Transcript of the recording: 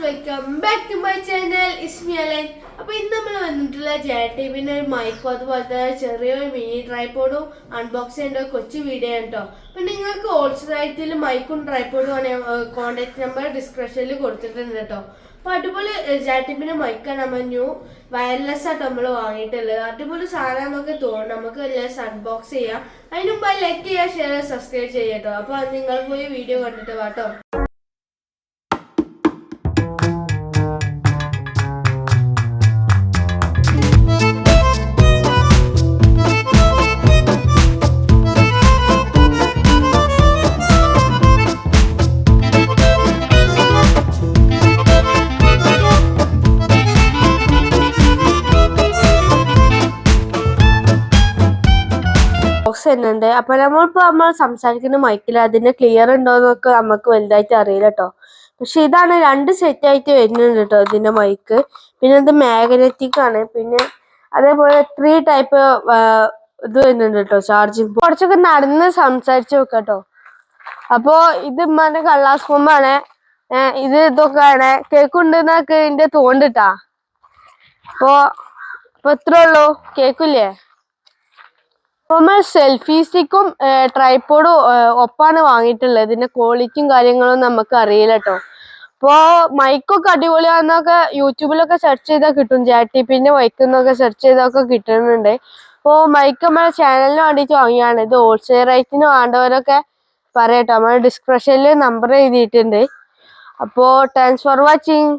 Welcome back to my channel. Ismi Alan. അപ്പോൾ ഇന്ന് നമ്മൾ വന്നിട്ടുള്ള ജെടിവിന്റെ ഒരു മൈക്കും അതുപോലത്തെ ചെറിയൊരു മിനി ട്രൈപോഡും അൺബോക്സ് ചെയ്യേണ്ട കൊച്ചു വീഡിയോ ആണ് കേട്ടോ. അപ്പം നിങ്ങൾക്ക് ഹോൾസെയിൽ മൈക്കും ട്രൈപോഡും ആണ് കോൺടാക്ട് നമ്പർ ഡിസ്ക്രിപ്ഷനിൽ കൊടുത്തിട്ടുണ്ട് കേട്ടോ. അപ്പോൾ അടിപൊളി ജെടിവിന്റെ മൈക്കാണ് നമ്മൾ ന്യൂ വയർലെസ് ആയിട്ട് നമ്മൾ വാങ്ങിയിട്ടുള്ളത്. അടിപൊളി സാധനം നമുക്ക് തോന്നും. നമുക്ക് എല്ലാവരും അൺബോക്സ് ചെയ്യാം. അതിന് മുമ്പ് ലൈക്ക് ചെയ്യുക, ഷെയർ, സബ്സ്ക്രൈബ് ചെയ്യുക കേട്ടോ. അപ്പോൾ നിങ്ങൾ പോയി വീഡിയോ കണ്ടിട്ട് വാട്ടോ. ബോക്സ് തന്നെയുണ്ട്. അപ്പൊ നമ്മൾ സംസാരിക്കുന്ന മൈക്കിൽ അതിന്റെ ക്ലിയർ ഉണ്ടോന്നൊക്കെ നമുക്ക് വലുതായിട്ട് അറിയില്ല കേട്ടോ. പക്ഷെ ഇതാണ് രണ്ട് സെറ്റ് ആയിട്ട് വരുന്നുണ്ട് കേട്ടോ ഇതിന്റെ മൈക്ക്. പിന്നെ ഇത് മാഗ്നറ്റിക് ആണ്. പിന്നെ അതേപോലെ 3 ടൈപ്പ് ഇത് വരുന്നുണ്ട് കേട്ടോ ചാർജിങ്. കുറച്ചൊക്കെ നടന്ന് സംസാരിച്ചു നോക്കാട്ടോ. അപ്പോ ഇത് ഉമ്മാന്റെ കള്ളാസ് കൊമ്പാണ്. ഇതൊക്കെയാണ് കേക്കുണ്ടെന്നൊക്കെ ഇതിന്റെ തോണ്ടിട്ടാ. അപ്പൊ ഇത്രേ ഉള്ളൂ. കേക്കില്ലേ? നമ്മൾ സെൽഫി സ്റ്റിക്കും ട്രൈപോഡും ഒപ്പാണ് വാങ്ങിയിട്ടുള്ളത്. ഇതിന്റെ ക്വാളിറ്റിയും കാര്യങ്ങളും നമുക്ക് അറിയില്ല കേട്ടോ. അപ്പോ മൈക്കൊക്കെ അടിപൊളിയാന്നൊക്കെ യൂട്യൂബിലൊക്കെ സെർച്ച് ചെയ്താൽ കിട്ടും. ജെടിവിന്റെ മൈക്കെന്നൊക്കെ സെർച്ച് ചെയ്തൊക്കെ കിട്ടുന്നുണ്ട്. അപ്പോൾ മൈക്ക് നമ്മുടെ ചാനലിന് വേണ്ടിയിട്ട് വാങ്ങിയാണ്. ഇത് ഹോൾസെയിൽ റേറ്റിന് വേണ്ടവരൊക്കെ പറയട്ടോ. നമ്മൾ ഡിസ്ക്രിപ്ഷനിൽ നമ്പർ എഴുതിയിട്ടുണ്ട്. അപ്പോൾ താങ്ക്സ് ഫോർ വാച്ചിങ്.